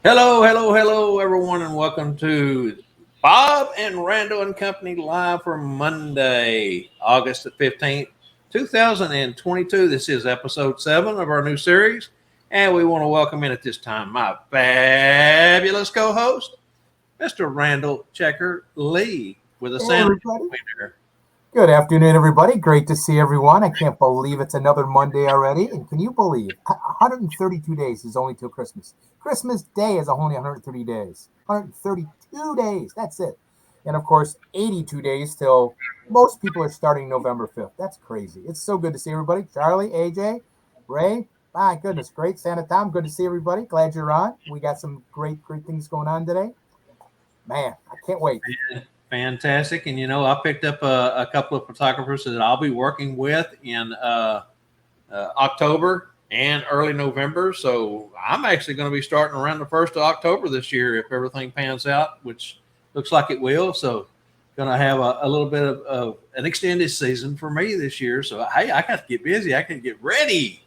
Hello, everyone, and welcome to Bob and Randall and Company live for Monday, August the 15th, 2022. This is episode 7 of our new series, and we want to welcome in at this time my fabulous co host, Mr. Randall Checker Lee, with a Hey, sound everybody. winner. Good afternoon, everybody. Great to see everyone. I can't believe it's another Monday already. And can you believe 132 days is only till Christmas? Christmas Day is only 130 days. 132 days. That's it. And of course, 82 days till most people are starting November 5th. That's crazy. It's so good to see everybody. Charlie, AJ, Ray. My goodness, great. Santa Tom, good to see everybody. Glad you're on. We got some great things going on today. Man, I can't wait. Fantastic. And, I picked up a couple of photographers that I'll be working with in October and early November. So I'm actually going to be starting around the 1st of October this year if everything pans out, which looks like it will. So going to have a little bit of an extended season for me this year. So, hey, I got to get busy. I can get ready.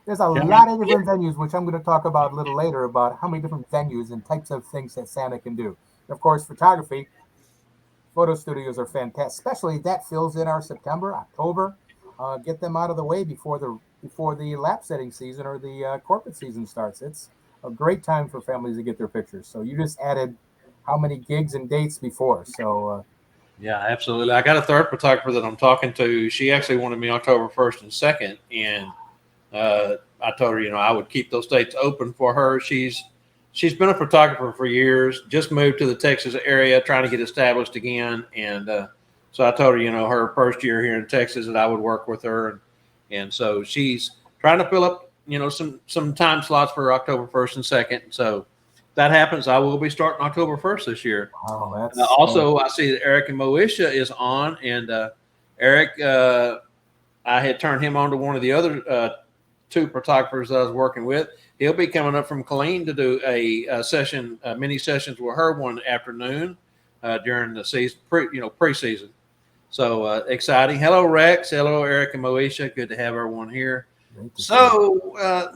There's a lot of different venues, which I'm going to talk about a little later about how many different venues and types of things that Santa can do. And of course, photography, photo studios are fantastic, especially that fills in our September, October. Get them out of the way before the lap setting season or the corporate season starts. It's a great time for families to get their pictures. So you just added how many gigs and dates before. So Yeah, absolutely. I got a third photographer that I'm talking to. She actually wanted me October 1st and 2nd. And I told her, I would keep those dates open for her. She's been a photographer for years. Just moved to the Texas area, trying to get established again. And so I told her, her first year here in Texas, that I would work with her, and so she's trying to fill up, some time slots for October 1st and 2nd. So if that happens, I will be starting October 1st this year. wow, that's Also, I see that Eric and Moesha is on, and Eric, I had turned him on to one of the other two photographers that I was working with. He'll be coming up from Colleen to do a session, mini sessions with her one afternoon during the season, preseason. So exciting! Hello, Rex. Hello, Eric and Moesha. Good to have everyone here. great to see. So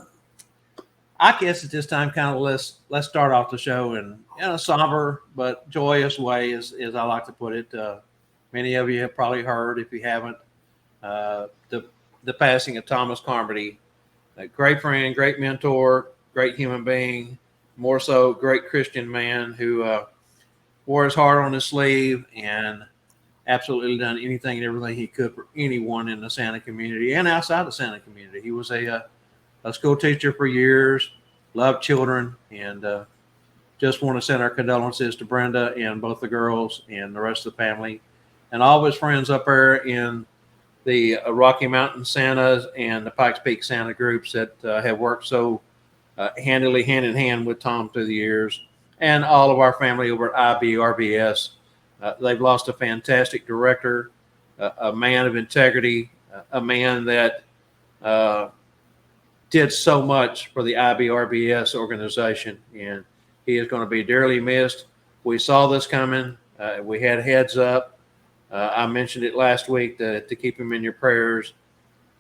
I guess at this time, kind of let's start off the show in a somber but joyous way, as I like to put it. Many of you have probably heard, if you haven't, the passing of Thomas Carmody, a great friend, great mentor, great human being, more so great Christian man who wore his heart on his sleeve and absolutely done anything and everything he could for anyone in the Santa community and outside the Santa community. He was a school teacher for years, loved children, and just want to send our condolences to Brenda and both the girls and the rest of the family and all of his friends up there in the Rocky Mountain Santas and the Pikes Peak Santa groups that have worked so handily hand in hand with Tom through the years, and all of our family over at IBRBS. They've lost a fantastic director, a man of integrity, a man that uh, did so much for the IBRBS organization, and he is going to be dearly missed. We saw this coming. We had heads up. I mentioned it last week to keep him in your prayers.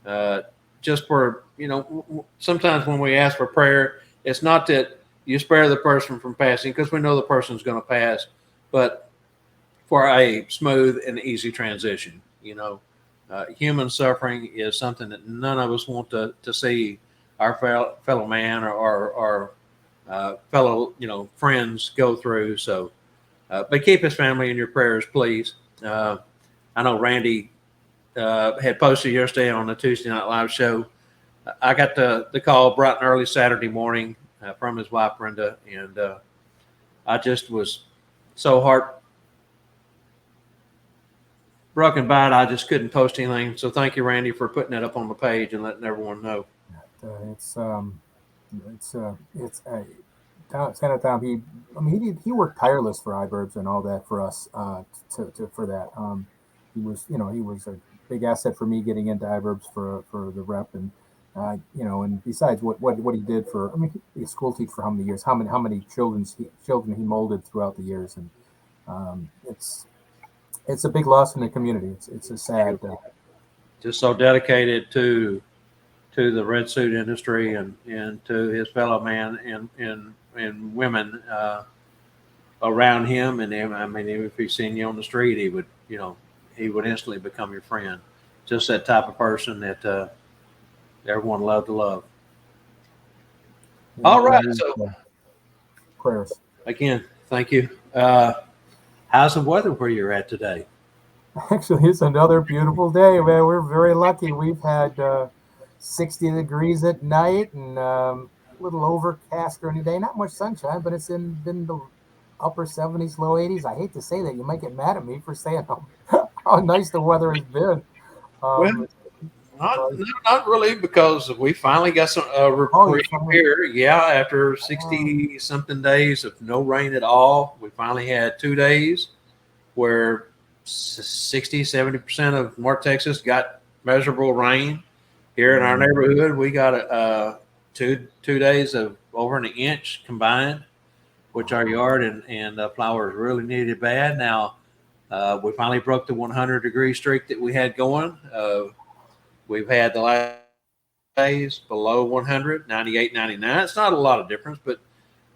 Uh, just for, sometimes when we ask for prayer, it's not that you spare the person from passing because we know the person's going to pass, but for a smooth and easy transition. Human suffering is something that none of us want to see our fellow man or fellow friends go through. So, but keep his family in your prayers, please. I know Randy had posted yesterday on the Tuesday Night Live show. I got the call bright and early Saturday morning from his wife Brenda, and I just was so heartbroken by it. I just couldn't post anything. So thank you, Randy, for putting that up on the page and letting everyone know. It's Santa Tom. He worked tireless for iBurbs and all that for us for that. He was a big asset for me getting into iBurbs for the rep and and besides what he did for he a school teacher for how many years, how many children he molded throughout the years, and it's a big loss in the community. It's a sad. Just so dedicated to to the red suit industry and to his fellow man and women around him. And I mean, if he seen you on the street, he would instantly become your friend. Just that type of person that everyone loved to love. All right. So prayers. again, thank you. How's the weather where you're at today? Actually, it's another beautiful day, man. We're very lucky. We've had 60 degrees at night and a little overcast during the day. Not much sunshine, but it's been the upper 70s, low 80s. I hate to say that. You might get mad at me for saying how nice the weather has been. Well, not really, because we finally got some reprieve here. Yeah, after 60 something days of no rain at all, we finally had 2 days where 60-70% of North Texas got measurable rain. Here in our neighborhood, we got two days of over an inch combined, which our yard and flowers really needed bad. Now we finally broke the 100-degree streak that we had going. We've had the last days below 100, 98, 99. It's not a lot of difference, but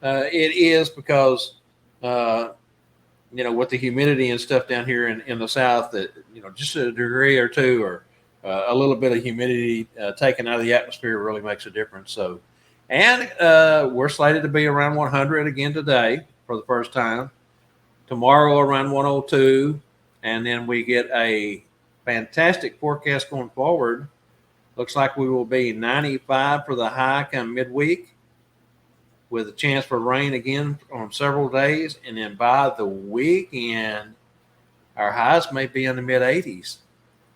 it is because with the humidity and stuff down here in the south, that just a degree or two or a little bit of humidity taken out of the atmosphere really makes a difference. So, and we're slated to be around 100 again today for the first time. Tomorrow around 102, and then we get a fantastic forecast going forward. Looks like we will be 95 for the high come midweek, with a chance for rain again on several days. And then by the weekend, our highs may be in the mid 80s.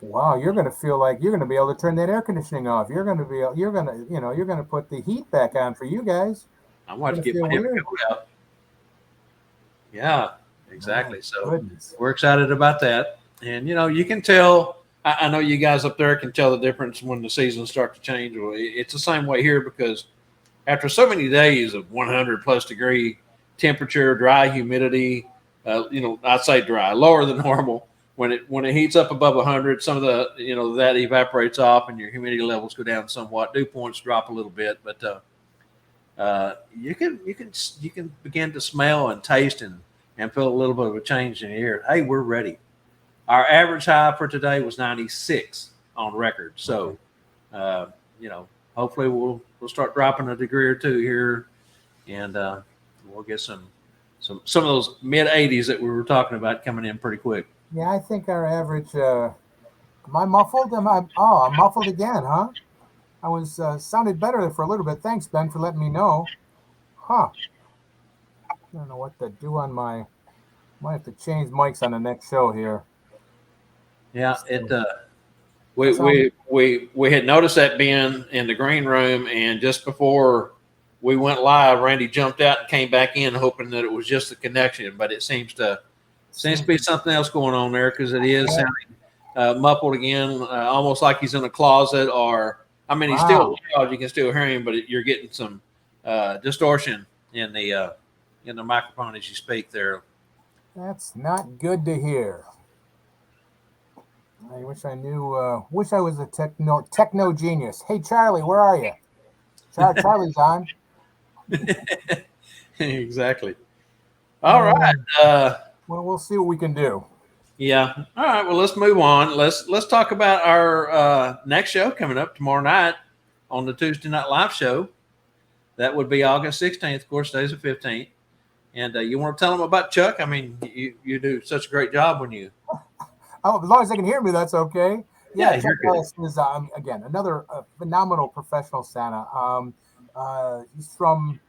Wow, you're going to feel like you're going to be able to turn that air conditioning off. You're going to put the heat back on for you guys. I want to get my heavy coat out. Yeah, exactly. We're excited about that. And, you can tell, I know you guys up there can tell the difference when the seasons start to change. Well, it's the same way here, because after so many days of 100 plus degree temperature, dry humidity, I'd say dry, lower than normal. When it heats up above 100, some of the that evaporates off and your humidity levels go down somewhat. Dew points drop a little bit, but you can begin to smell and taste and feel a little bit of a change in the air. Hey, we're ready. Our average high for today was 96 on record. So, hopefully we'll start dropping a degree or two here, and we'll get some of those mid 80s that we were talking about coming in pretty quick. Yeah, I think our average. Am I muffled? I'm muffled again, huh? I was sounded better for a little bit. Thanks, Ben, for letting me know. Huh? I don't know what to do on my. Might have to change mics on the next show here. Yeah, we had noticed that being in the green room, and just before we went live, Randy jumped out and came back in, hoping that it was just the connection. But it seems to be something else going on there, because it is sounding muffled again, almost like he's in a closet. Or he's still loud, you can still hear him, but you're getting some distortion in the microphone as you speak there. That's not good to hear. I wish I knew. Wish I was a techno genius. Hey, Charlie, where are you? Charlie's on. Exactly. All right. Well, we'll see what we can do. Yeah. All right. Well, let's move on. Let's talk about our next show coming up tomorrow night on the Tuesday Night Live show. That would be August 16th. Of course, today's the 15th. And you want to tell them about Chuck? You do such a great job when you. Oh, as long as they can hear me, that's okay. Yeah, Chuck Ellis is again another phenomenal professional Santa. He's from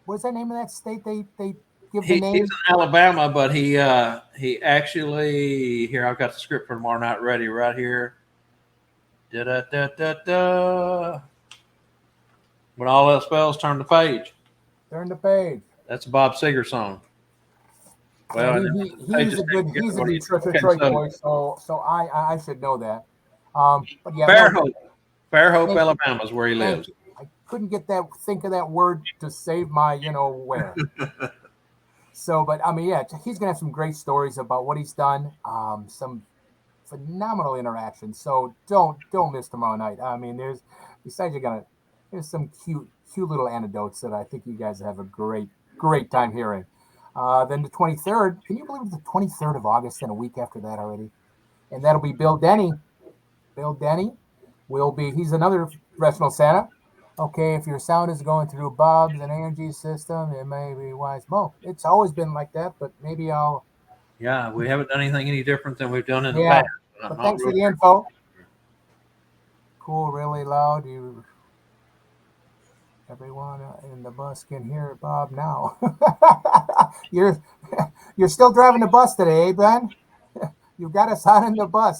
what's that name of that state? They give the name. He's in Alabama, but he actually here. I've got the script for tomorrow night ready right here. Da da da da da. When all else fails, turn the page. Turn the page. That's a Bob Seger song. Well, he's a Detroit boy, so I should know that. But yeah, Fair Hope, Alabama is where he lives. I couldn't think of that word to save my where. So, but he's gonna have some great stories about what he's done. Some phenomenal interaction. So don't miss tomorrow night. I mean, besides there's some cute little anecdotes that I think you guys have a great time hearing. Then the 23rd, can you believe it's the 23rd of August and a week after that already? And that'll be Bill Denny. Bill Denny he's another professional Santa. Okay, if your sound is going through Bob's and energy system, it may be wise. Well, it's always been like that, but maybe I'll. Yeah, we haven't done anything any different than we've done in the Yeah, past. I'm but not thanks for real the sure. info. Cool, really loud. Everyone in the bus can hear Bob now. you're you're still driving the bus today, eh, Ben? You got us out in the bus.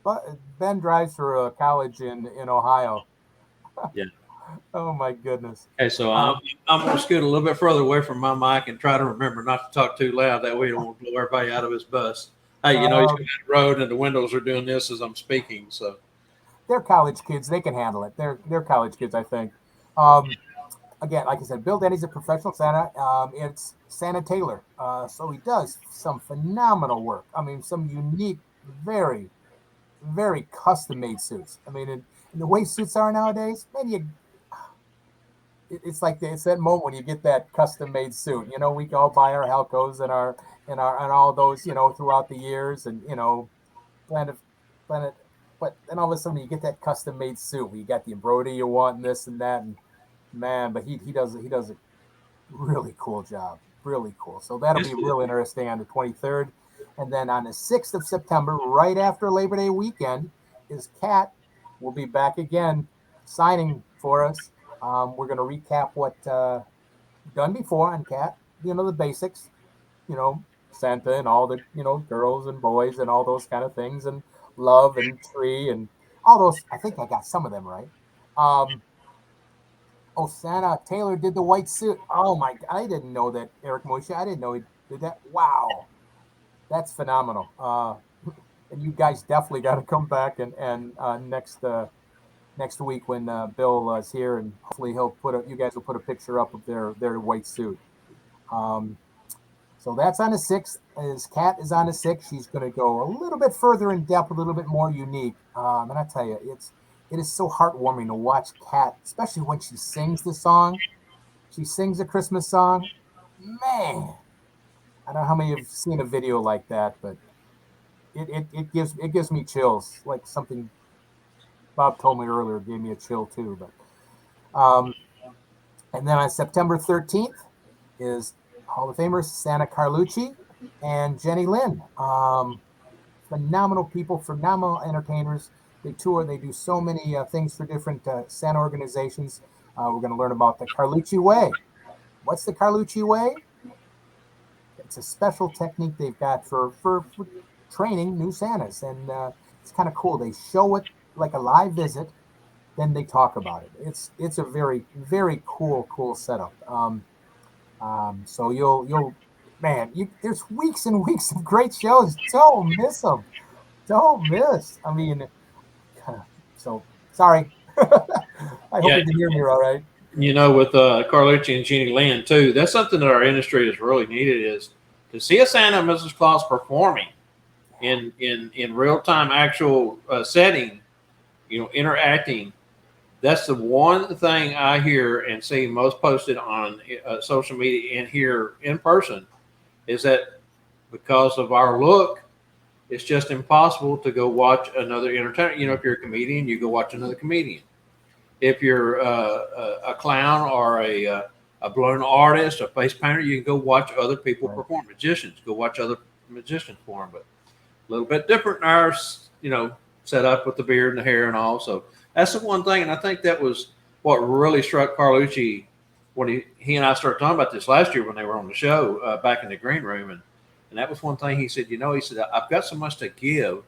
But Ben drives for a college in Ohio. Yeah. Oh my goodness. Okay, so Um, I'm going to scoot a little bit further away from my mic and try to remember not to talk too loud. That way, I don't want to blow everybody out of his bus. Hey, he's um, going down the road and the windows are doing this as I'm speaking. So they're college kids. They can handle it. They're college kids, I think. Um, Again, like I said, Bill Denny's a professional Santa. It's Santa Taylor. So he does some phenomenal work. I mean, some unique, very custom made suits. I mean, and the way suits are nowadays, it's like it's that moment when you get that custom made suit. You know, we all buy our Helcos and all those, throughout the years, and planet planet. But then all of a sudden you get that custom made suit where you got the embroidery you want and this and that, and man, but he does a really cool job, really cool. So that'll yes, be real interesting on the 23rd, and then on the 6th of September, right after Labor Day weekend, is Cat will be back again signing for us. We're going to recap what done before on Cat, the basics, Santa and all the girls and boys and all those kind of things, and love and tree and all those. I think I got some of them right. Um, Oh, Santa Taylor did the white suit. Oh my! I didn't know that, Eric Moshe. I didn't know he did that. Wow, that's phenomenal. And you guys definitely got to come back and next week when Bill is here, and hopefully you guys will put a picture up of their white suit. Um, so that's on the 6th. His Cat is on the 6th. She's going to go a little bit further in depth, a little bit more unique. And I tell you, it is so heartwarming to watch Cat, especially when she sings the song. She sings a Christmas song. Man, I don't know how many have seen a video like that, but it gives me chills. Like something Bob told me earlier gave me a chill too. But and then on September 13th is Hall of Famers Santa Carlucci and Jenny Lynn. Phenomenal people, phenomenal entertainers. They tour. They do so many things for different Santa organizations. We're going to learn about the Carlucci Way. What's the Carlucci Way? It's a special technique they've got for training new Santas, and it's kind of cool. They show it like a live visit, then they talk about it. It's a very cool setup. So you'll man, there's weeks and weeks of great shows. Don't miss them. Don't miss. I mean, so sorry. I hope yeah, you can hear me all right. with Carlucci and Jeannie Lynn too. That's something that our industry has really needed is to see a Santa and Mrs. Claus performing in real time, actual setting. Interacting. That's the one thing I hear and see most posted on social media and here in person is that because of our look, it's just impossible to go watch another entertainer. If you're a comedian, you go watch another comedian. If you're a clown or a balloon artist, a face painter, you can go watch other people Right. perform. Magicians, go watch other magicians perform. But a little bit different in ours, set up with the beard and the hair and all. So that's the one thing. And I think that was what really struck Carlucci when he and I started talking about this last year when they were on the show back in the green room. And that was one thing he said, he said, I've got so much to give,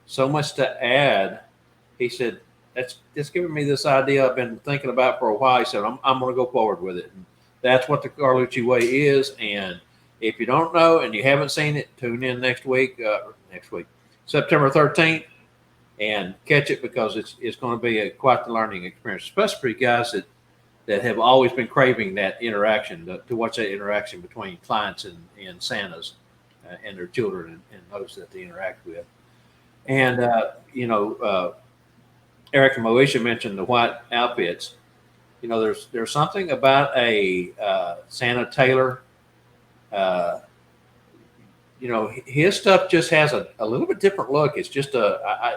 so much to add. He said, that's just giving me this idea I've been thinking about for a while. He said, I'm going to go forward with it. And that's what the Carlucci way is. And if you don't know and you haven't seen it, tune in next week, September 13th, and catch it because it's going to be quite the learning experience, especially for you guys that have always been craving that interaction, to watch that interaction between clients and Santas. and their children and those that they interact with. And Eric and Moesha mentioned the white outfits. There's something about a Santa Taylor. Uh, his stuff just has a little bit different look. It's just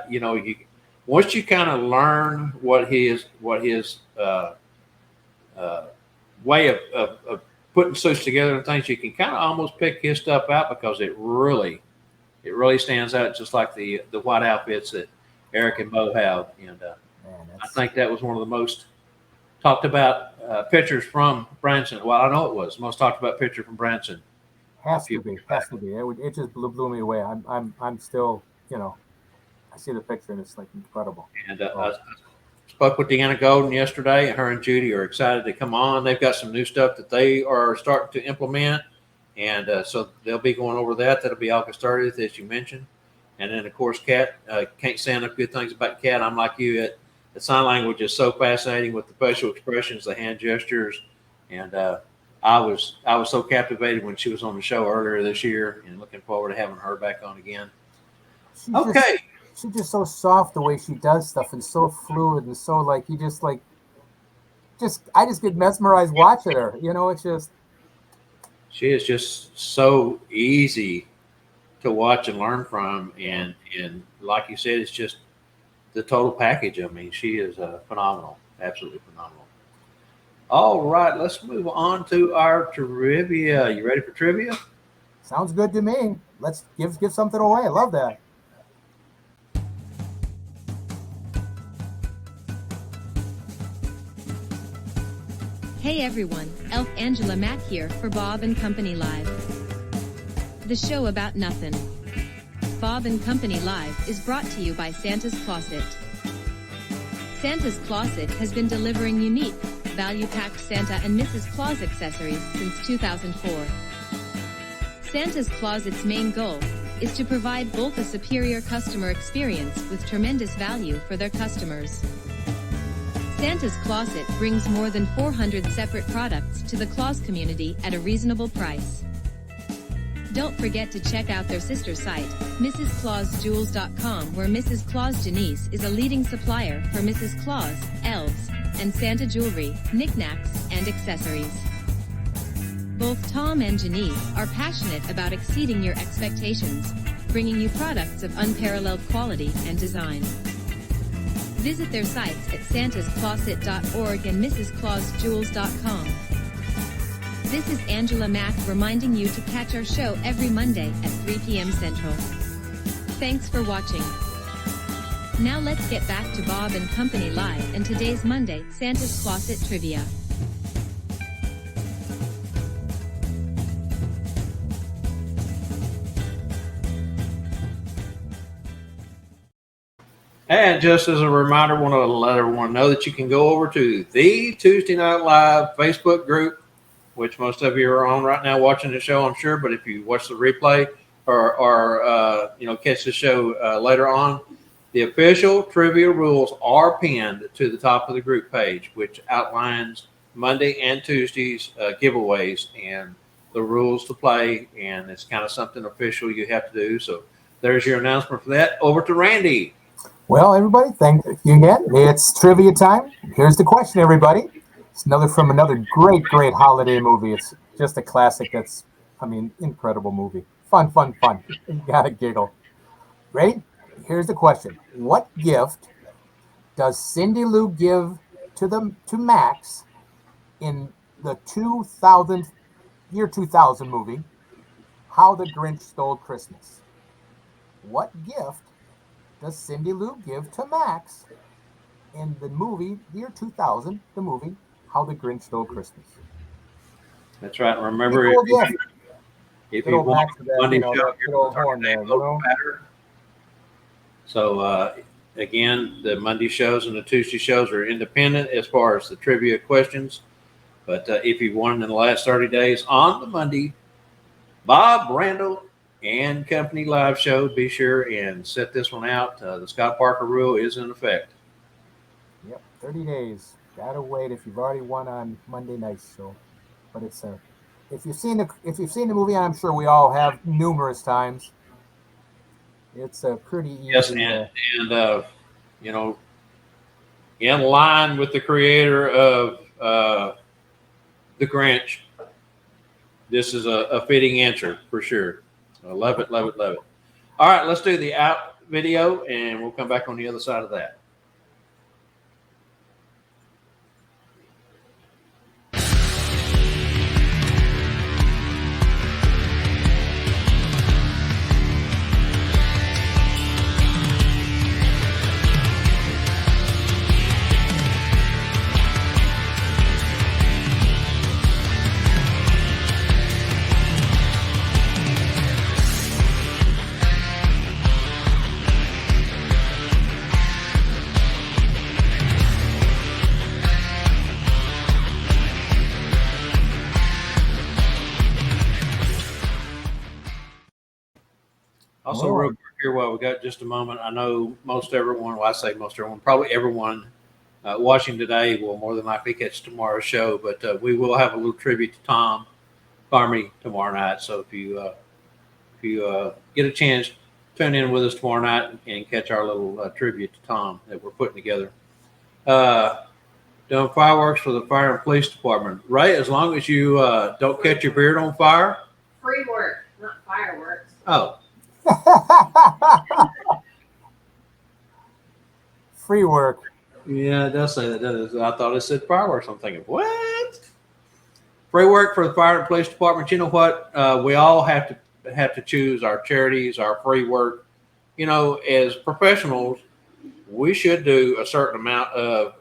you once you kind of learn what his uh, way of putting suits together and things, you can kind of almost pick his stuff out because it really stands out, just like the white outfits that Eric and Bo have. And Man, I think that was one of the most talked about pictures from Branson. Well, I know it was the most talked about picture from Branson a has few to be, weeks has back. to be. It just blew me away. I'm still, I see the picture and it's like incredible. And So, I spoke with Deanna Golden yesterday, and her and Judy are excited to come on. They've got some new stuff that they are starting to implement, and so they'll be going over that. That'll be August 30th, as you mentioned. And then, of course, Kat, can't say enough good things about Kat. I'm like you. The sign language is so fascinating with the facial expressions, the hand gestures, and I was so captivated when she was on the show earlier this year, and looking forward to having her back on again. she's just Okay, she's just so soft the way she does stuff and so fluid and so like you just like just I just get mesmerized watching her. It's just she is just so easy to watch and learn from, yeah. and like you said, it's just the total package. I mean, she is phenomenal, absolutely phenomenal. All right, let's move on to our trivia. You ready for trivia? Sounds good to me. Let's give something away. I love that. Hey everyone, Elf Angela Mack here for Bob and Company Live. The show about nothing. Bob and Company Live is brought to you by Santa's Closet. Santa's Closet has been delivering unique, value-packed Santa and Mrs. Claus accessories since 2004. Santa's Closet's main goal is to provide both a superior customer experience with tremendous value for their customers. Santa's Closet brings more than 400 separate products to the Claus community at a reasonable price. Don't forget to check out their sister site, MrsClausJewels.com, where Mrs. Claus Janice is a leading supplier for Mrs. Claus, elves, and Santa jewelry, knickknacks, and accessories. Both Tom and Janice are passionate about exceeding your expectations, bringing you products of unparalleled quality and design. Visit their sites at santascloset.org and mrsclausjewels.com. This is Angela Mack reminding you to catch our show every Monday at 3 p.m. Central. Thanks for watching. Now let's get back to Bob and Company Live and today's Monday Santa's Closet Trivia. And just as a reminder, want to let everyone know that you can go over to the Tuesday Night Live Facebook group, which most of you are on right now watching the show, I'm sure. But if you watch the replay or catch the show later on, the official trivia rules are pinned to the top of the group page, which outlines Monday and Tuesday's giveaways and the rules to play. And it's kind of something official you have to do. So there's your announcement for that. Over to Randy. Well, everybody, thank you again. It's trivia time. Here's the question, everybody. It's from another great holiday movie. It's just a classic. Incredible movie. Fun. You gotta giggle. Ready? Here's the question. What gift does Cindy Lou give to Max in the 2000 movie, How the Grinch Stole Christmas? What gift does Cindy Lou give to Max in the movie, year 2000, the movie, How the Grinch Stole Christmas? That's right. Pretty Remember, cool gift. if Good you old want Max with that, Monday show, that good your old horn there, turkey batter. So again, the Monday shows and the Tuesday shows are independent as far as the trivia questions. But if you won in the last 30 days on the Monday, Bob, Randyl, and Company Live show, be sure and set this one out. The Scott Parker rule is in effect. Yep, 30 days. Gotta wait if you've already won on Monday nights. But it's if you've seen the movie, I'm sure we all have numerous times. It's a pretty Yes, easy. and you know, in line with the creator of the Grinch, this is a fitting answer for sure. I love it, love it, love it. All right, let's do the out video, and we'll come back on the other side of that. Also, real quick here, while we got just a moment, I know most everyone, well, I say most everyone, probably everyone watching today will more than likely catch tomorrow's show, but we will have a little tribute to Tom Farmy tomorrow night. So if you get a chance, tune in with us tomorrow night and catch our little tribute to Tom that we're putting together. Doing fireworks for the fire and police department. Ray, as long as you don't catch your beard on fire. Free work, not fireworks. Oh. Free work. Yeah, it does say that, doesn't it? I thought it said fireworks. I'm thinking, what? Free work for the fire and police department. You know what? We all have to choose our charities, our free work. You know, as professionals, we should do a certain amount of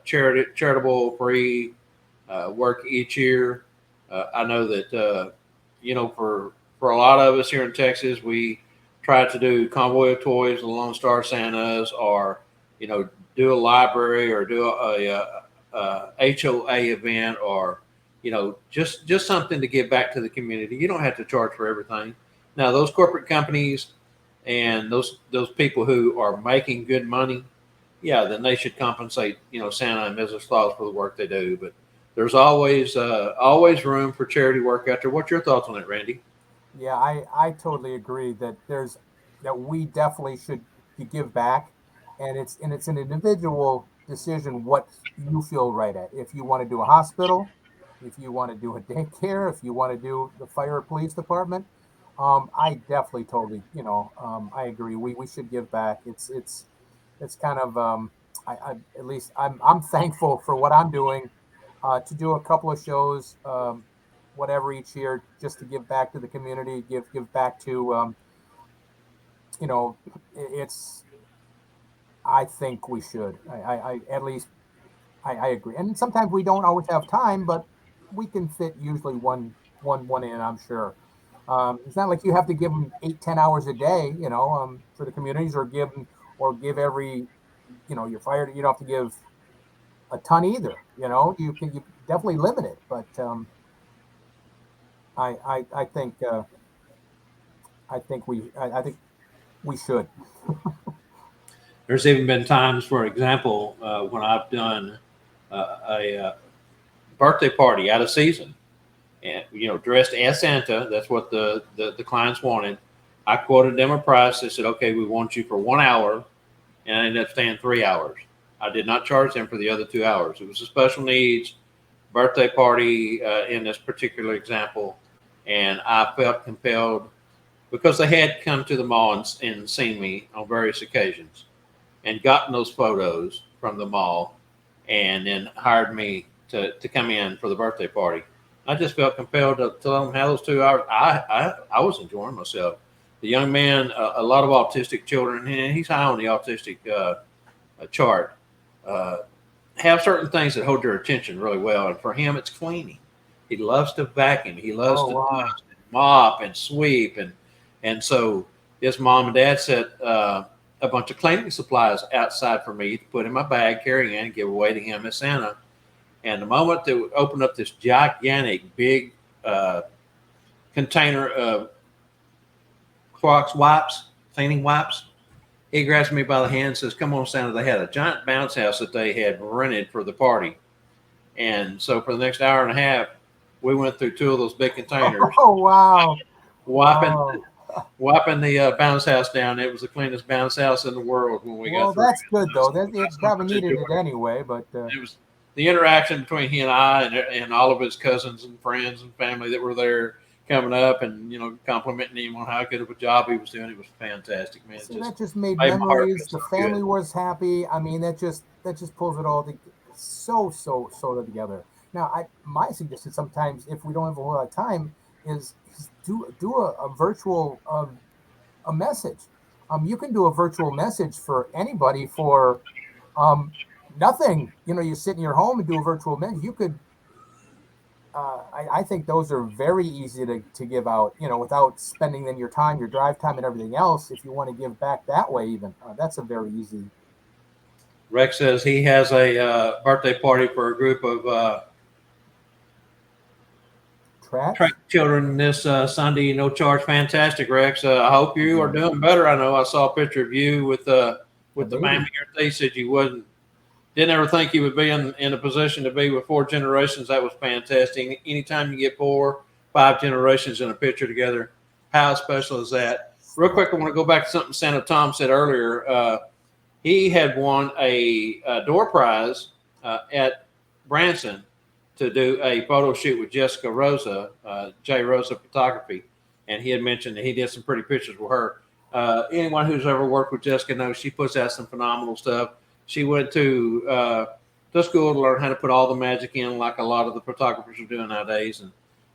charitable free work each year. I know that you know, for a lot of us here in Texas, we try to do convoy of toys, the Lone Star Santas, or you know, do a library or do a HOA event, or you know, just something to give back to the community. You don't have to charge for everything. Now, those corporate companies and those people who are making good money, yeah, then they should compensate, you know, Santa and Mrs. Claus for the work they do. But there's always room for charity work out there. What's your thoughts on it, Randy? Yeah, I totally agree that we definitely should give back, and it's an individual decision what you feel right at. If you want to do a hospital, if you want to do a daycare, if you want to do the fire or police department, I definitely totally, I agree. We should give back. It's kind of I at least I'm thankful for what I'm doing, to do a couple of shows, whatever each year, just to give back to the community, give back to, you know, it's. I think we should. I at least I agree. And sometimes we don't always have time, but we can fit usually one in. I'm sure. It's not like you have to give them 8-10 hours a day, for the communities, or give every, you're fired. You don't have to give a ton either. You definitely limit it, but I think I think we should. There's even been times, for example, when I've done a birthday party out of season, and you know, dressed as Santa. That's what the clients wanted. I quoted them a price. They said, "Okay, we want you for 1 hour," and I ended up staying 3 hours. I did not charge them for the other 2 hours. It was a special needs birthday party in this particular example, and I felt compelled because they had come to the mall and seen me on various occasions and gotten those photos from the mall, and then hired me to come in for the birthday party. I just felt compelled to let them have those 2 hours. I was enjoying myself. The young man, a lot of autistic children, and he's high on the autistic chart, have certain things that hold their attention really well. And for him, it's cleaning. He loves to vacuum. He loves to dust and mop and sweep. And so his mom and dad set a bunch of cleaning supplies outside for me to put in my bag, carry in, and give away to him as Santa. And the moment they opened up this gigantic, big container of Clorox wipes, cleaning wipes, he grabs me by the hand and says, "Come on, Santa." They had a giant bounce house that they had rented for the party. And so for the next hour and a half, we went through 2 of those big containers, Oh wow! wiping Oh. wiping the bounce house down. It was the cleanest bounce house in the world when we Well, got through. that's good though. That I it so probably much needed enjoyed it anyway. But it. It was the interaction between he and I and all of his cousins and friends and family that were there coming up and complimenting him on how good of a job he was doing. It was fantastic, man. It so just that just made made my heart feel memories. The so family good. was happy. I mean, that just pulls it all so together. Now, my suggestion sometimes, if we don't have a whole lot of time, is do a virtual a message. You can do a virtual message for anybody for um, nothing. You sit in your home and do a virtual message. You could. I think those are very easy to give out, without spending then your time, your drive time, and everything else. If you want to give back that way, even that's a very easy Rex says he has a birthday party for a group of track. track children this Sunday. No charge. Fantastic, Rex. I hope you are doing better. I know I saw a picture of you with the Maybe. mammy. They said you didn't ever think you would be in a position to be with 4 generations. That was fantastic. Anytime you get 4, 5 generations in a picture together, how special is that? Real quick, I want to go back to something Santa Tom said earlier. He had won a door prize at Branson to do a photo shoot with Jessica Rosa, J. Rosa Photography, and he had mentioned that he did some pretty pictures with her. Anyone who's ever worked with Jessica knows she puts out some phenomenal stuff. She went to school to learn how to put all the magic in, like a lot of the photographers are doing nowadays,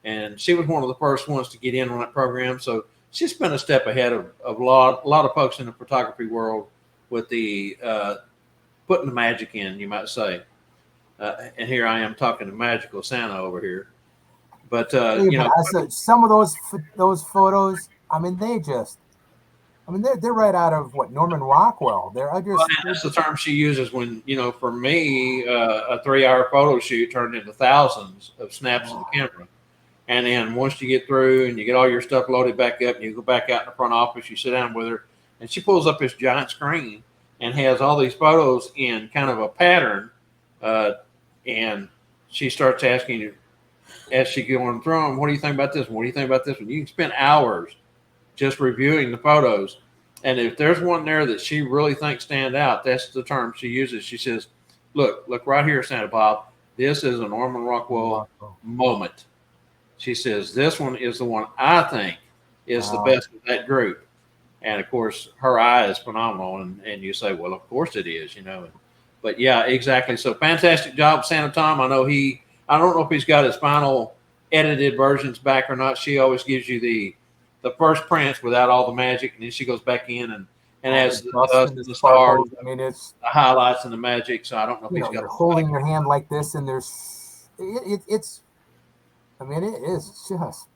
and she was one of the first ones to get in on that program. So she's been a step ahead of a lot of folks in the photography world with the putting the magic in, you might say. And here I am talking to magical Santa over here. But Hey, but I said some of those photos. I mean, they're right out of what Norman Rockwell. They're well, just and that's the term she uses when for me, a 3-hour photo shoot turned into thousands of snaps of the camera. And then once you get through and you get all your stuff loaded back up, and you go back out in the front office, you sit down with her, and she pulls up this giant screen and has all these photos in kind of a pattern. And she starts asking you, as she going through them, what do you think about this one? What do you think about this one? You can spend hours just reviewing the photos. And if there's one there that she really thinks stand out, that's the term she uses. She says, look right here, Santa Bob. This is a Norman Rockwell moment. She says, this one is the one I think is the best of that group. And of course, her eye is phenomenal. And you say, well, of course it is, But yeah, exactly. So fantastic job, Santa Tom. I don't know if he's got his final edited versions back or not. She always gives you the first prints without all the magic. And then she goes back in and has the dust and the stars, I mean, it's the highlights and the magic. So I don't know if he's got you're holding your hand like this, and it's. I mean, it is just.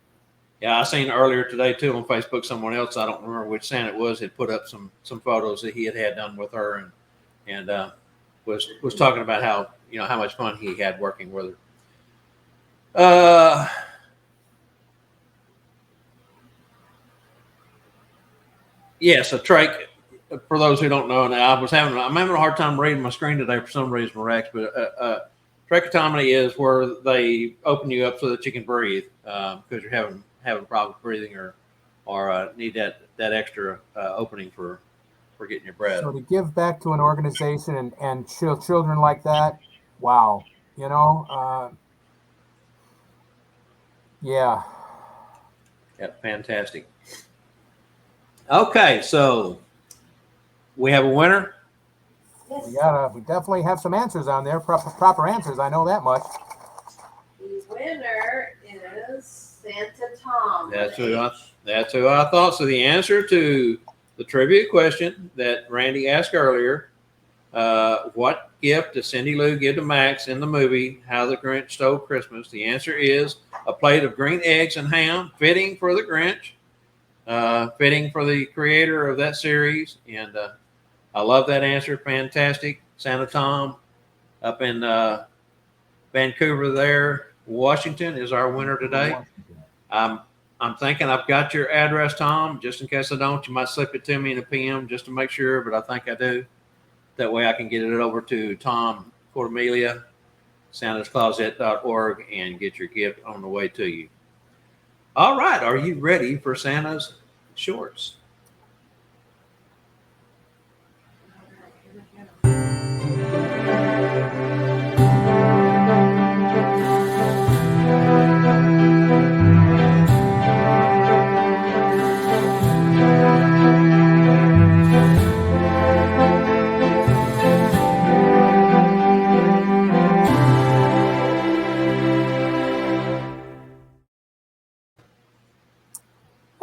Yeah, I seen earlier today too on Facebook. Someone else, I don't remember which Santa it was, had put up some photos that he had done with her, and was talking about how much fun he had working with her. Yeah, so Trach, for those who don't know, and I'm having a hard time reading my screen today for some reason, Rex. But tracheotomy is where they open you up so that you can breathe because you're having problems breathing or need that extra opening for getting your breath. So to give back to an organization and children like that, wow, yeah. Yeah, fantastic. Okay, so we have a winner. We definitely have some answers on there, proper answers. I know that much. The winner is Santa Tom. That's who I thought. So the answer to the trivia question that Randy asked earlier, what gift does Cindy Lou give to Max in the movie How the Grinch Stole Christmas? The answer is a plate of green eggs and ham, fitting for the Grinch, fitting for the creator of that series. And I love that answer. Fantastic. Santa Tom up in Vancouver there. Washington is our winner today. I'm thinking I've got your address, Tom. Just in case I don't, you might slip it to me in a PM just to make sure, but I think I do. That way I can get it over to Tom Cordemelia. santascloset.org and get your gift on the way to you. All right, are you ready for Santa's shorts?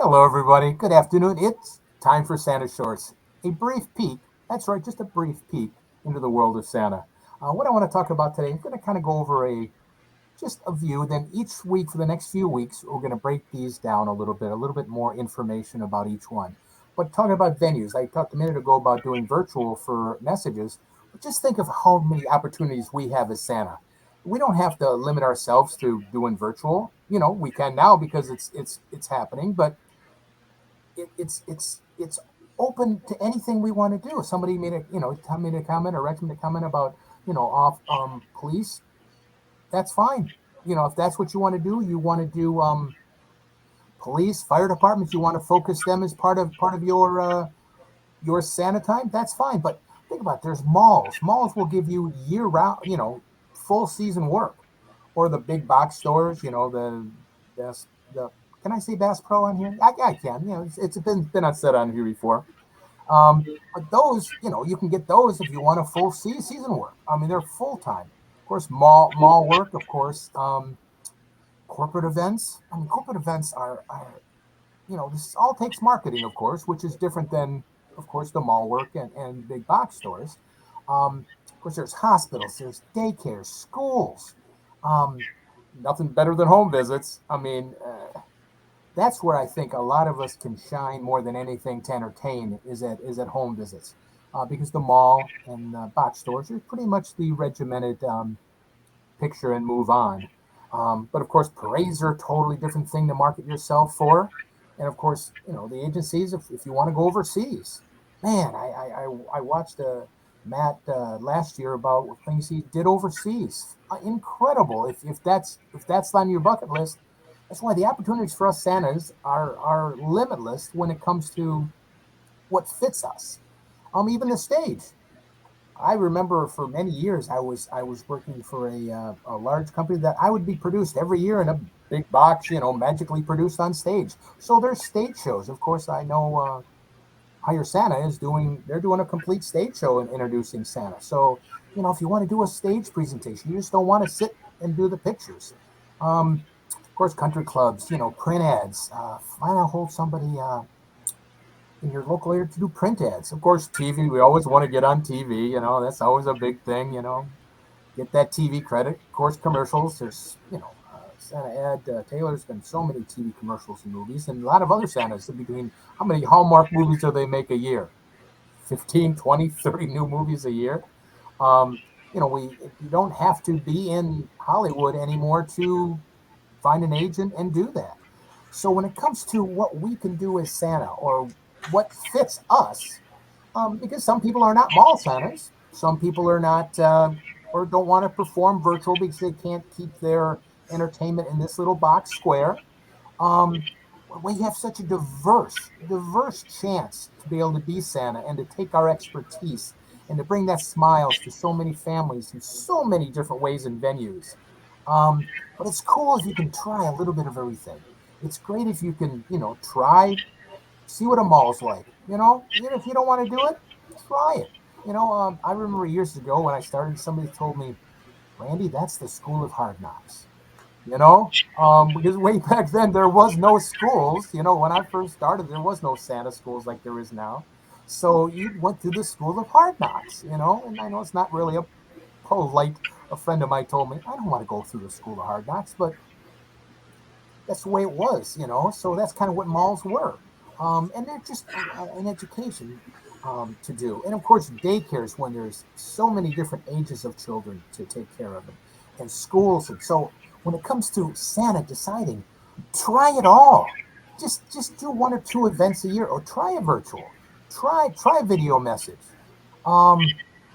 Hello, everybody. Good afternoon. It's time for Santa Shorts. A brief peek, that's right, just a brief peek into the world of Santa. What I want to talk about today, I'm going to kind of go over just a view. Then each week for the next few weeks, we're going to break these down a little bit more information about each one. But talking about venues, I talked a minute ago about doing virtual for messages. But just think of how many opportunities we have as Santa. We don't have to limit ourselves to doing virtual. We can now because it's happening, but it's open to anything we want to do. If somebody tell me to comment or recommend a comment about off police, that's fine. If that's what you want to do, you want to do police, fire departments, you want to focus them as part of your Santa time, that's fine. But think about it, there's malls. Malls will give you year round, full season work, or the big box stores. The can I say Bass Pro on here? I can. It's been said on here before. But those, you can get those if you want a full season work. I mean, they're full time. Of course, mall work. Of course, corporate events. I mean, corporate events are this all takes marketing, of course, which is different than, of course, the mall work and big box stores. Of course, there's hospitals, there's daycares, schools. Um, Nothing better than home visits. I mean, that's where I think a lot of us can shine more than anything to entertain is at home visits, because the mall and box stores are pretty much the regimented picture and move on. But of course, parades are a totally different thing to market yourself for. And of course, the agencies, if you want to go overseas, man, I watched Matt last year about things he did overseas. Incredible. If that's on your bucket list, that's why the opportunities for us Santas are limitless when it comes to what fits us. Even the stage. I remember for many years I was working for a large company that I would be produced every year in a big box, magically produced on stage. So there's stage shows. Of course, I know Hire Santa they're doing a complete stage show and introducing Santa. So if you want to do a stage presentation, you just don't want to sit and do the pictures. Of course, country clubs, print ads. Find out hold somebody. In your local area to do print ads. Of course, TV, we always want to get on TV, that's always a big thing, get that TV credit. Of course, commercials, there's, Santa ad, Taylor's been so many TV commercials and movies, and a lot of other Santas between how many Hallmark movies do they make a year? 15, 20, 30 new movies a year. You don't have to be in Hollywood anymore to find an agent and do that. So when it comes to what we can do as Santa or what fits us, because some people are not mall Santas, some people are not or don't want to perform virtual because they can't keep their entertainment in this little box square. Um, we have such a diverse chance to be able to be Santa and to take our expertise and to bring that smiles to so many families in so many different ways and venues. But it's cool if you can try a little bit of everything. It's great if you can, try, see what a mall's like. Even if you don't want to do it, try it. I remember years ago when I started, somebody told me, Randy, that's the school of hard knocks. Because way back then there was no schools. When I first started, there was no Santa schools like there is now. So you went through the school of hard knocks. And I know it's not really a polite. A friend of mine told me, I don't want to go through the school of hard knocks, but that's the way it was. So that's kind of what malls were. And they're just an education to do. And of course, daycares when there's so many different ages of children to take care of them, and schools. And so when it comes to Santa deciding, try it all. Just do one or two events a year, or try a virtual, try a video message. Um,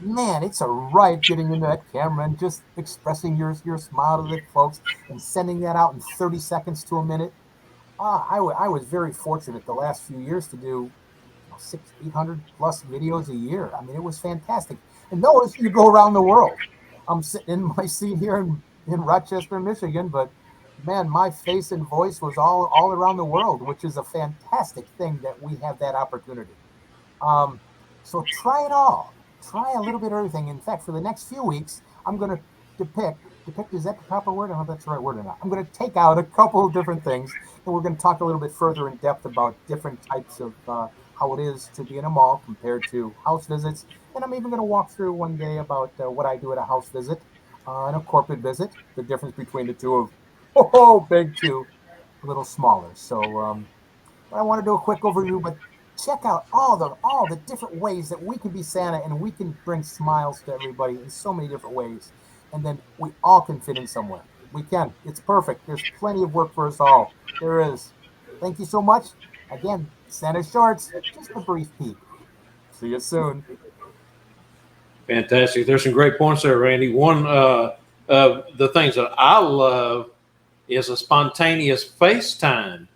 man, it's a riot getting into that camera and just expressing your smile to the folks and sending that out in 30 seconds to a minute. I was very fortunate the last few years to do 800 plus videos a year. I mean, it was fantastic. And those you go around the world. I'm sitting in my seat here in Rochester, Michigan, but man, my face and voice was all around the world, which is a fantastic thing that we have that opportunity. Um, so try it all. Try a little bit of everything. In fact, for the next few weeks, I'm going to depict, is that the proper word? I don't know if that's the right word or not. I'm going to take out a couple of different things, and we're going to talk a little bit further in depth about different types of how it is to be in a mall compared to house visits. And I'm even going to walk through one day about what I do at a house visit and a corporate visit, the difference between the two of, big to a little smaller. So, I want to do a quick overview, but check out all the different ways that we can be Santa and we can bring smiles to everybody in so many different ways. And then we all can fit in somewhere. We can. It's perfect. There's plenty of work for us all. There is. Thank you so much. Again, Santa Shorts, just a brief peek. See you soon. Fantastic. There's some great points there, Randy. One of the things that I love is a spontaneous FaceTime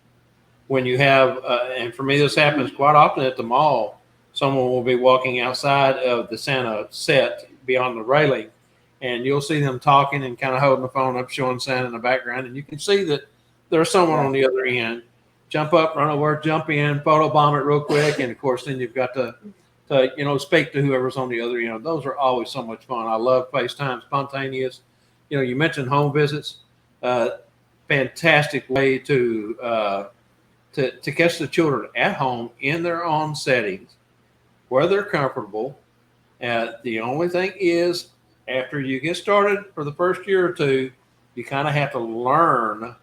when you have, and for me, this happens quite often at the mall. Someone will be walking outside of the Santa set beyond the railing, and you'll see them talking and kind of holding the phone up, showing Santa in the background, and you can see that there's someone Yeah. on the other end. Jump up, run over, jump in, photo bomb it real quick, and of course, then you've got to speak to whoever's on the other end. Those are always so much fun. I love FaceTime, spontaneous. You mentioned home visits. Uh, Fantastic way to catch the children at home in their own settings where they're comfortable. The only thing is, after you get started for the first year or two, you kind of have to learn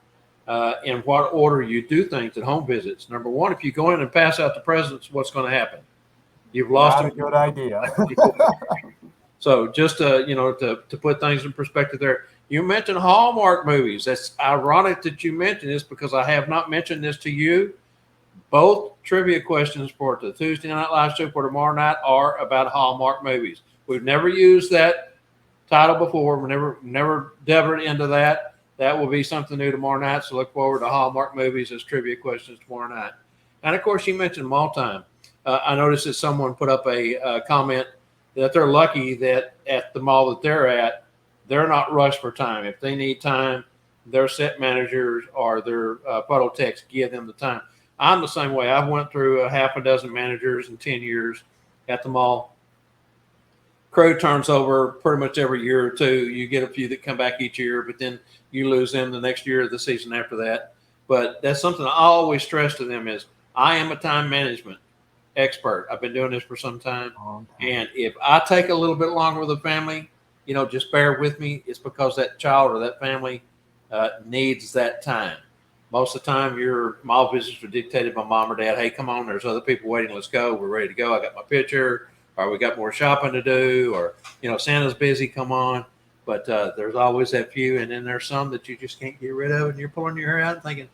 in what order you do things at home visits. Number one, if you go in and pass out the presents, what's going to happen? You've lost Not a them. good idea. So just to put things in perspective there, you mentioned Hallmark movies. That's ironic that you mentioned this because I have not mentioned this to you. Both trivia questions for the Tuesday Night Live show for tomorrow night are about Hallmark movies. We've never used that title before. We never delved into that. That will be something new tomorrow night. So look forward to Hallmark movies as trivia questions tomorrow night. And of course, you mentioned mall time. I noticed that someone put up a comment that they're lucky that at the mall that they're at, they're not rushed for time. If they need time, their set managers or their photo techs give them the time. I'm the same way. I've went through a half a dozen managers in 10 years at the mall. Crew turns over pretty much every year or two. You get a few that come back each year, but then you lose them the next year or the season after that. But that's something I always stress to them is I am a time management expert. I've been doing this for some time. And if I take a little bit longer with a family, just bear with me. It's because that child or that family needs that time. Most of the time, your mall visits are dictated by mom or dad. Hey, come on, there's other people waiting. Let's go. We're ready to go. I got my picture, or we got more shopping to do, or Santa's busy. Come on. But there's always that few, and then there's some that you just can't get rid of, and you're pulling your hair out and thinking,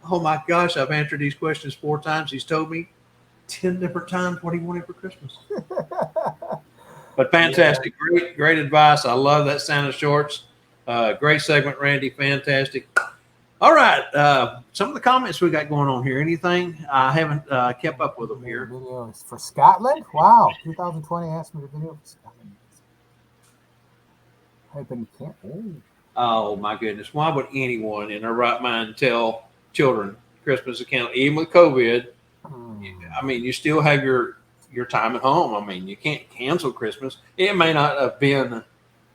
"Oh my gosh, I've answered these questions 4 times. He's told me 10 different times what he wanted for Christmas." But fantastic, great advice. I love that Santa Shorts. Great segment, Randy. Fantastic. All right. Some of the comments we got going on here. Anything? I haven't kept up with them here. Videos for Scotland? Wow. 2020 asked me to video for Scotland. I've been can't. Oh my goodness. Why would anyone in their right mind tell children Christmas account, even with COVID? I mean, you still have your time at home. I mean, you can't cancel Christmas. It may not have been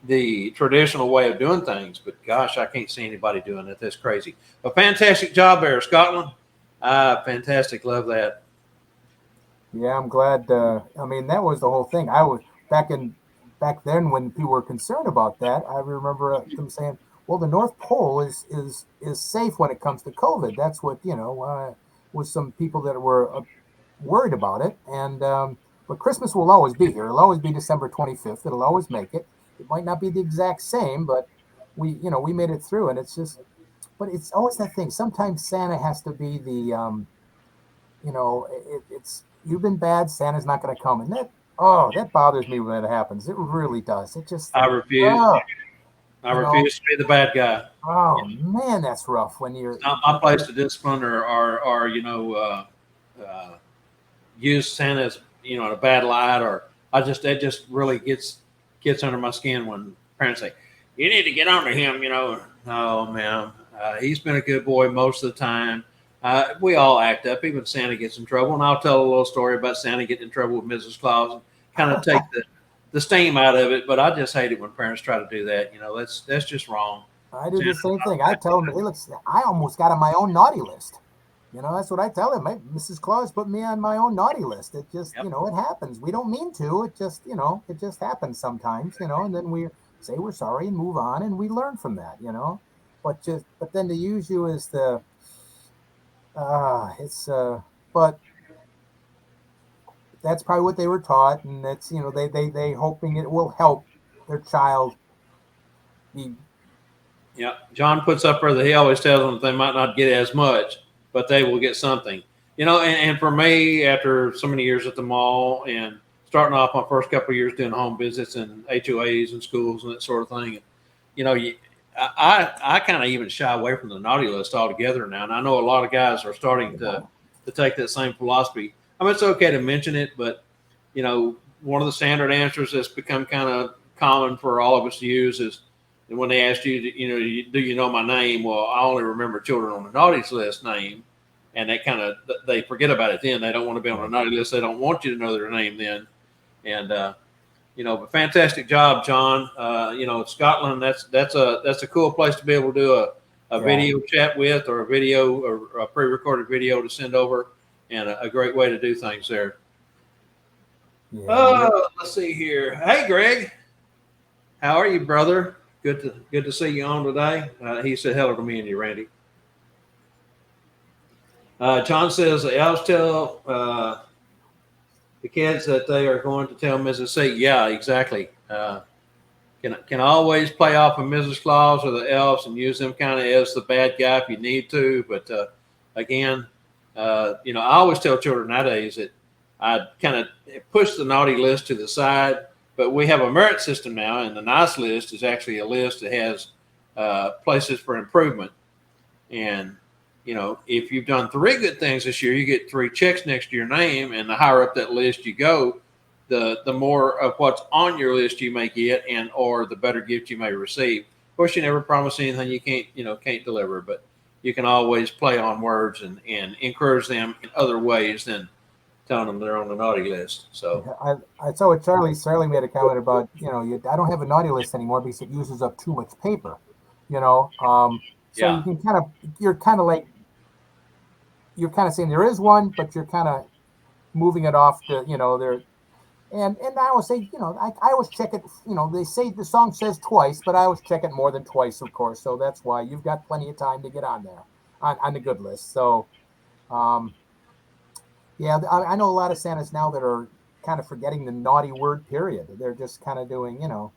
the traditional way of doing things, but gosh, I can't see anybody doing it. That's crazy. A fantastic job there, Scotland. Fantastic. Love that. Yeah, I'm glad. I mean, that was the whole thing. I was back then when people were concerned about that. I remember them saying, "Well, the North Pole is safe when it comes to COVID." That's what was some people that were worried about it. And but Christmas will always be here. It'll always be December 25th. It'll always make it. It might not be the exact same, but we made it through. And it's just, but it's always that thing. Sometimes Santa has to be the it's you've been bad. Santa's not going to come, and Oh, that bothers me when it happens. It really does. It just I like, refuse. oh, I you know, refuse to be the bad guy. oh man, that's rough when you're. It's not my place to discipline or use Santa as in a bad light, or that just really gets under my skin when parents say you need to get onto him. No, man, he's been a good boy most of the time. We all act up, even Santa gets in trouble, and I'll tell a little story about Santa getting in trouble with Mrs. Claus and kind of take the steam out of it. But I just hate it when parents try to do that. That's just wrong. I do the Santa's same not thing. a I bad tell them, hey, look, I almost got on my own naughty list. That's what I tell them. Hey, Mrs. Claus put me on my own naughty list. It just, Yep. it happens. We don't mean to. It just, it just happens sometimes, and then we say we're sorry and move on and we learn from that. But then to use you as but that's probably what they were taught. And that's, they hoping it will help their child be. Yeah, John puts up there that he always tells them that they might not get as much, but they will get something. And for me, after so many years at the mall and starting off my first couple of years doing home visits and HOAs and schools and that sort of thing, you know, you, I kind of even shy away from the naughty list altogether now. And I know a lot of guys are starting to take that same philosophy. I mean, it's okay to mention it, but one of the standard answers that's become kind of common for all of us to use is, and when they asked you, do you know my name? Well, I only remember children on the naughty list name, and they forget about it. Then they don't want to be on the naughty list. They don't want you to know their name then. And but fantastic job, John. Scotland. That's a cool place to be able to do a video chat with, or a video or a pre-recorded video to send over, and a great way to do things there. Yeah. Let's see here. Hey, Greg, how are you, brother? Good to see you on today. He said hello to me and you, Randy. John says the elves tell the kids that they are going to tell Mrs. C. Yeah, exactly. Can always play off of Mrs. Claus or the elves and use them kind of as the bad guy if you need to. But again, I always tell children nowadays that I kind of push the naughty list to the side. But we have a merit system now, and the nice list is actually a list that has places for improvement. And if you've done 3 good things this year, you get 3 checks next to your name, and the higher up that list you go, the more of what's on your list you may get, and or the better gift you may receive. Of course, you never promise anything you can't deliver, but you can always play on words and encourage them in other ways than telling them they're on the naughty list. So I saw what Charlie made a comment about, I don't have a naughty list anymore because it uses up too much paper, so yeah. you can you're kind of saying there is one, but you're kind of moving it off to, there. And I always say, I always check it, they say the song says twice, but I always check it more than twice, of course. So that's why you've got plenty of time to get on there on the good list. So, yeah, I know a lot of Santas now that are kind of forgetting the naughty word period. They're just kind of doing, because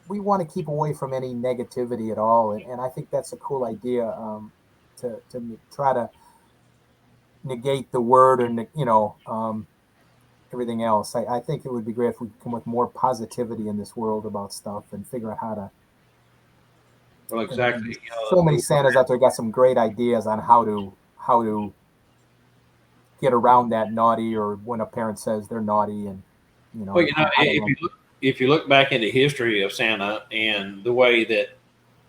we want to keep away from any negativity at all, and I think that's a cool idea, to try to negate the word, or everything else. I think it would be great if we could come with more positivity in this world about stuff and figure out how to. Well, exactly. So many Santas out there got some great ideas on how to get around that naughty, or when a parent says they're naughty, and Well, if you look back into history of Santa and the way that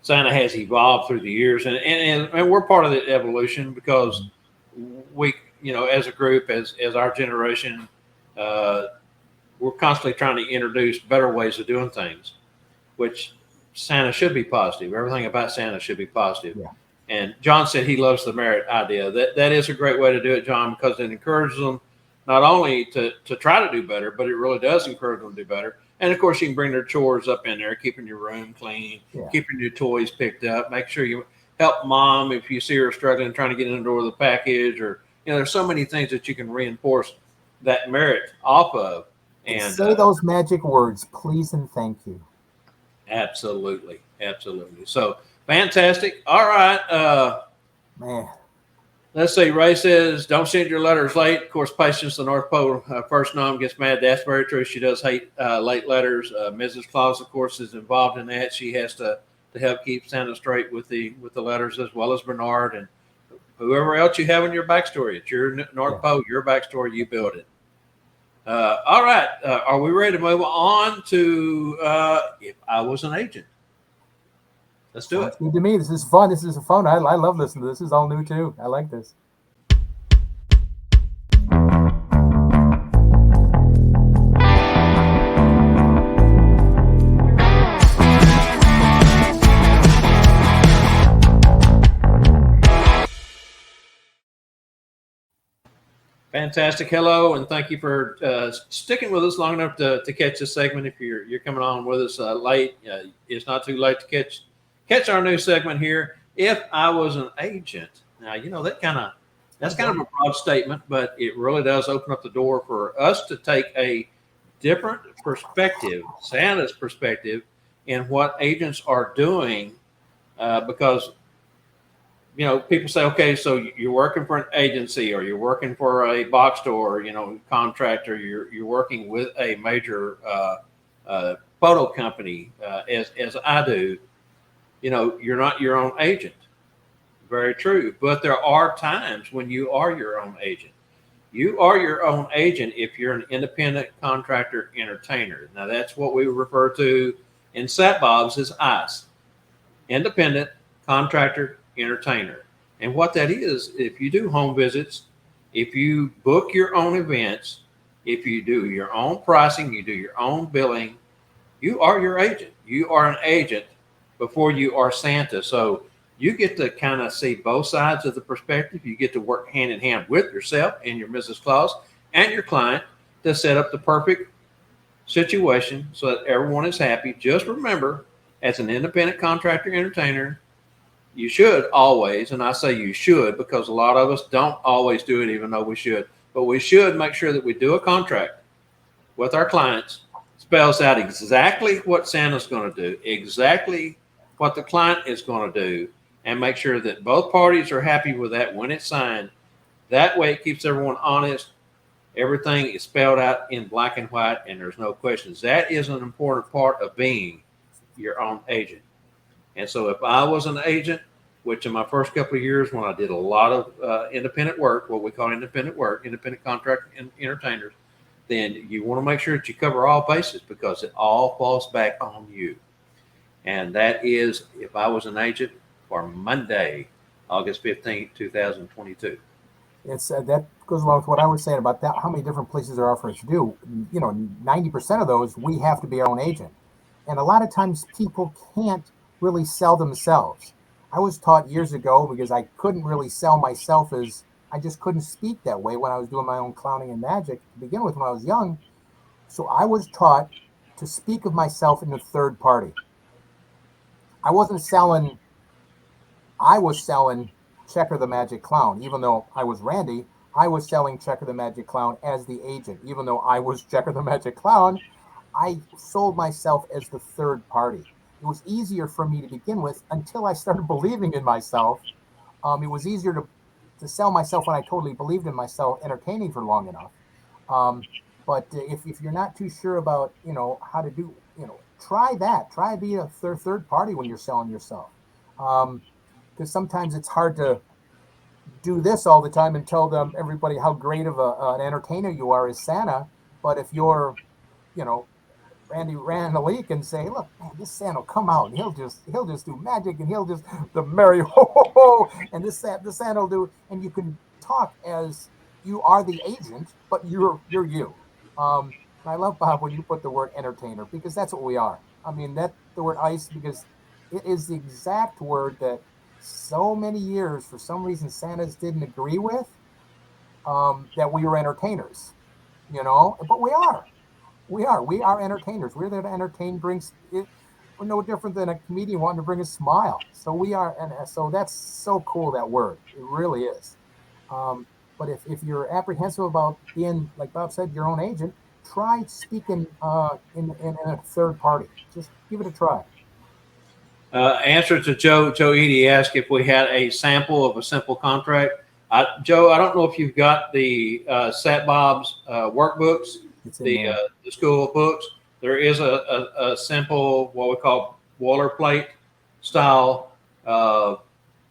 Santa has evolved through the years, and we're part of the evolution because we, as a group, as our generation, we're constantly trying to introduce better ways of doing things, which Santa should be positive. Everything about Santa should be positive. Yeah. And John said he loves the merit idea. That is a great way to do it, John, because it encourages them not only to try to do better, but it really does encourage them to do better. And of course, you can bring their chores up in there, keeping your room clean, keeping your toys picked up. Make sure you help mom if you see her struggling trying to get in the door with a package, or there's so many things that you can reinforce that merit off of. And say those magic words, please and thank you. Absolutely. So fantastic. All right. Man. Let's see. Ray says, "Don't send your letters late." Of course, Patience, the North Pole first nom, gets mad. That's very true. She does hate late letters. Mrs. Claus, of course, is involved in that. She has to help keep Santa straight with the letters, as well as Bernard and whoever else you have in your backstory. It's your North Pole, your backstory. You build it. All right. Are we ready to move on to If I Was an Agent? Let's do it. Good to me. This is fun. This is fun. I love listening to this. This is all new too. I like this. Fantastic. Hello, and thank you for sticking with us long enough to catch this segment. If you're coming on with us late, it's not too late to catch our new segment here. If I was an agent, now that's kind of a broad statement, but it really does open up the door for us to take a different perspective, Santa's perspective, in what agents are doing, because people say, okay, so you're working for an agency, or you're working for a box store, contractor, you're working with a major photo company, as I do, you're not your own agent. Very true. But there are times when you are your own agent. You are your own agent if you're an independent contractor entertainer. Now, that's what we refer to in Sat Bob's as ICE, independent contractor entertainer. And what that is, if you do home visits, if you book your own events, if you do your own pricing, you do your own billing, you are your agent. You are an agent before you are Santa. So you get to kind of see both sides of the perspective. You get to work hand in hand with yourself and your Mrs. Claus and your client to set up the perfect situation so that everyone is happy. Just remember, as an independent contractor entertainer, you should always, and I say you should because a lot of us don't always do it, even though we should, but we should make sure that we do a contract with our clients, spells out exactly what Santa's going to do, exactly what the client is going to do, and make sure that both parties are happy with that when it's signed. That way it keeps everyone honest. Everything is spelled out in black and white, and there's no questions. That is an important part of being your own agent. And so if I was an agent, which in my first couple of years when I did a lot of independent work, what we call independent work, independent contract entertainers, then you want to make sure that you cover all bases because it all falls back on you. And that is If I Was an Agent for Monday, August 15th, 2022. It's that goes along with what I was saying about that. How many different places there are for us to do? 90% of those we have to be our own agent, and a lot of times people can't really sell themselves. I was taught years ago because I couldn't really sell myself as I just couldn't speak that way when I was doing my own clowning and magic to begin with when I was young. So I was taught to speak of myself in the third party. I was selling Checker the Magic Clown. Even though I was Randy, I was selling Checker the Magic Clown as the agent. Even though I was Checker the Magic Clown, I sold myself as the third party. It was easier for me to begin with until I started believing in myself. It was easier to sell myself when I totally believed in myself, entertaining for long enough. But if you're not too sure about, how to do, try that. Try being a third party when you're selling yourself. Because sometimes it's hard to do this all the time and tell everybody how great of an entertainer you are as Santa. But if you're, Randyl can say, look, man, this Santa will come out and he'll just do magic and he'll just the merry ho ho ho, and this Santa will do, and you can talk as you are the agent, but you're you. I love, Bob, when you put the word entertainer, because that's what we are. I mean, that the word ICE, because it is the exact word that so many years for some reason Santas didn't agree with, that we were entertainers, but we are entertainers. We're there to entertain. We're no different than a comedian wanting to bring a smile. So we are, and so that's so cool, that word. It really is. But if you're apprehensive about being, like Bob said, your own agent, try speaking in a third party. Just give it a try. Answer to Joe Edie asked if we had a sample of a simple contract. Joe, I don't know if you've got the Sat Bob's workbooks, It's in there. The school books. There is a simple, what we call boilerplate style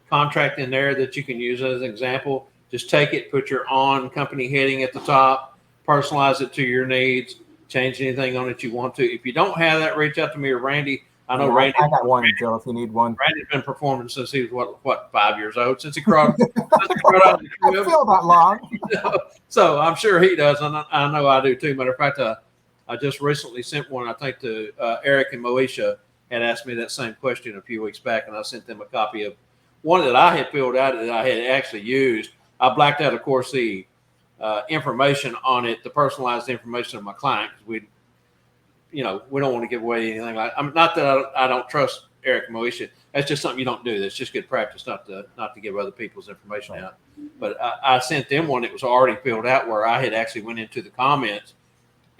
contract in there that you can use as an example. Just take it, put your on company heading at the top, personalize it to your needs, change anything on it you want to. If you don't have that, reach out to me or Randy. I know Randy. I got one, Joe, if you need one. Randy's been performing since he was what 5 years old, since he crawled. I feel that long. So I'm sure he does, and I know I do too. Matter of fact, I just recently sent one, I think, to Eric and Moesha had asked me that same question a few weeks back, and I sent them a copy of one that I had filled out that I had actually used. I blacked out, of course, the information on it, the personalized information of my client, because we don't want to give away anything like. I'm not that I don't trust Eric and Moesha. That's just something you don't do. That's just good practice not to give other people's information out. But I sent them one that was already filled out, where I had actually went into the comments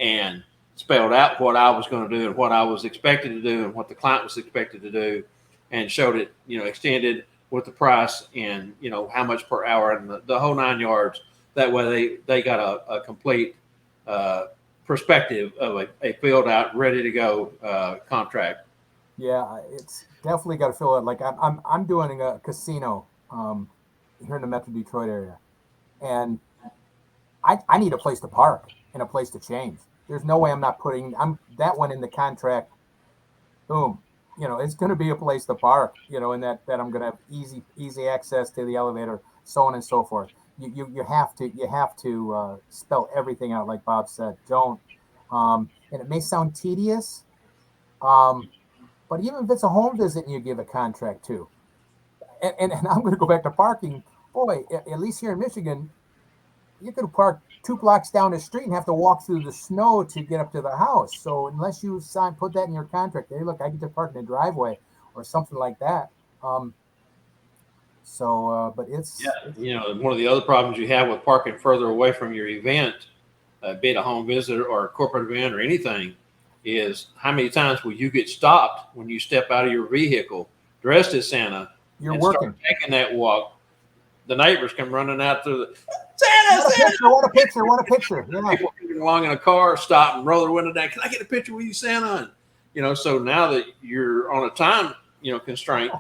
and spelled out what I was going to do and what I was expected to do and what the client was expected to do, and showed it, extended with the price and, how much per hour and the whole 9 yards. That way they got a complete perspective of a filled out, ready to go contract. Yeah, it's definitely got to fill it. Like I'm doing a casino here in the Metro Detroit area, and I need a place to park and a place to change. There's no way I'm not putting that one in the contract. Boom, it's going to be a place to park. And that I'm going to have easy access to the elevator, so on and so forth. You have to spell everything out, like Bob said. Don't, and it may sound tedious, but even if it's a home visit and you give a contract too, and I'm going to go back to parking. Boy, at least here in Michigan, you could park 2 blocks down the street and have to walk through the snow to get up to the house. So unless you put that in your contract, hey, look, I get to park in the driveway or something like that. But it's one of the other problems you have with parking further away from your event, be it a home visit or a corporate event or anything, is how many times will you get stopped when you step out of your vehicle dressed as Santa You're and working. start taking that walk. The neighbors come running out through the Santa. Want a picture. Yeah. People coming along in a car, stop and roll their window down. Can I get a picture with you, Santa? And, so now that you're on a time, constraint,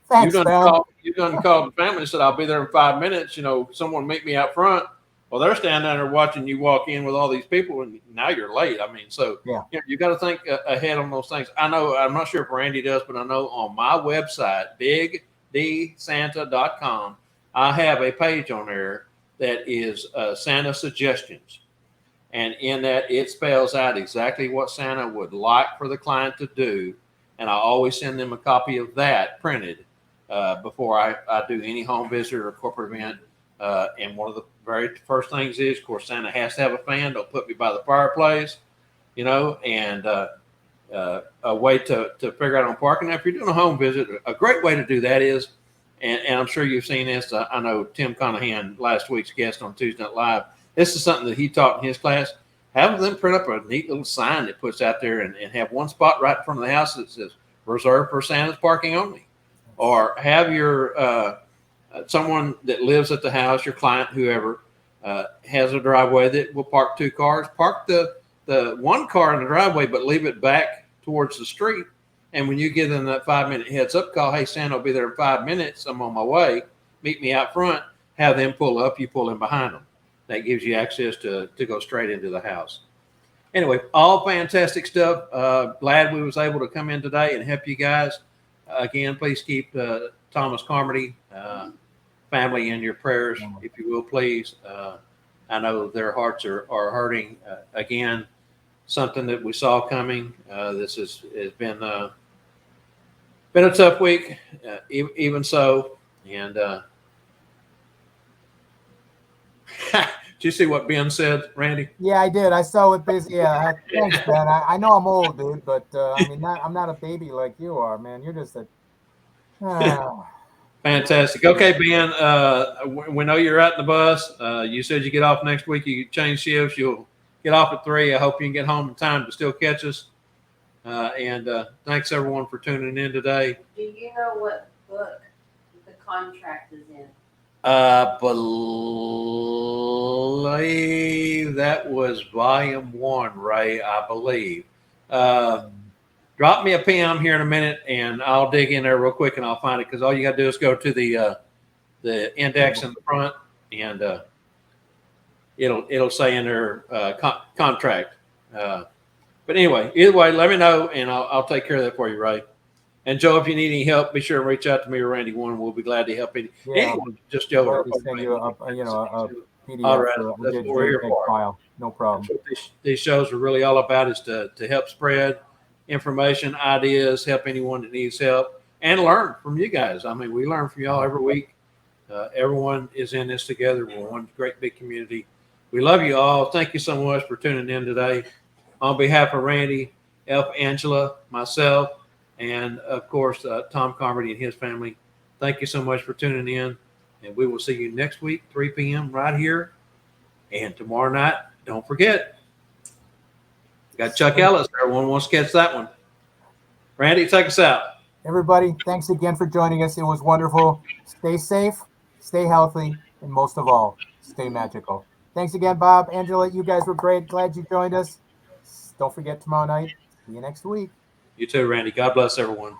Thanks, you done called the family and said, I'll be there in 5 minutes. Someone meet me out front. Well, they're standing there watching you walk in with all these people, and now you're late. I mean, so you got to think ahead on those things. I know, I'm not sure if Randy does, but I know on my website, bigdsanta.com, I have a page on there that is Santa suggestions. And in that, it spells out exactly what Santa would like for the client to do. And I always send them a copy of that printed before I do any home visit or corporate event. And one of the very first things is, of course, Santa has to have a fan. Don't put me by the fireplace, and a way to figure out on parking. Now, if you're doing a home visit, a great way to do that is, and I'm sure you've seen this. I know Tim Conahan, last week's guest on Tuesday Night Live, this is something that he taught in his class. Have them print up a neat little sign that puts out there and have one spot right in front of the house that says reserved for Santa's parking only. Or have your someone that lives at the house, your client, whoever, has a driveway that will park 2 cars. Park the one car in the driveway, but leave it back towards the street. And when you give them that 5-minute heads up call, hey, Santa will be there in 5 minutes. I'm on my way. Meet me out front. Have them pull up. You pull in behind them. That gives you access to go straight into the house. Anyway, all fantastic stuff. Glad we was able to come in today and help you guys. Again, please keep Thomas Carmody family in your prayers, if you will, please. I know their hearts are hurting. Again, something that we saw coming. This has been a tough week, even so. And did you see what Ben said, Randy? Yeah, I did. I saw it busy. Yeah, thanks, Ben. I know I'm old, dude, but I'm not a baby like you are, man. You're just a. Fantastic. Okay, Ben. We know you're out in the bus. You said you get off next week. You change shifts. You'll get off at 3. I hope you can get home in time to still catch us. And thanks everyone for tuning in today. Do you know what book the contract is in? Believe that was volume 1, Ray. I believe. Drop me a PM here in a minute, and I'll dig in there real quick, and I'll find it because all you got to do is go to the index in the front, and it'll say in their contract. But anyway, either way, let me know, and I'll take care of that for you, Ray. And Joe, if you need any help, be sure and reach out to me or Randy One. We'll be glad to help you. Anyone, just Joe. I'll send you a PDF All right, or that's what we're here for. file. No problem. That's what these shows are really all about, is to help spread information, ideas, help anyone that needs help, and learn from you guys. I mean, we learn from y'all every week. Everyone is in this together. We're one great big community. We love you all. Thank you so much for tuning in today. On behalf of Randy, Elf, Angela, myself, and of course, Tom Carmody and his family, thank you so much for tuning in. And we will see you next week, 3 p.m. right here. And tomorrow night, don't forget, got Chuck Ellis. Everyone wants to catch that one. Randy, take us out. Everybody, thanks again for joining us. It was wonderful. Stay safe, stay healthy, and most of all, stay magical. Thanks again, Bob, Angela. You guys were great. Glad you joined us. Don't forget tomorrow night. See you next week. You too, Randy. God bless everyone.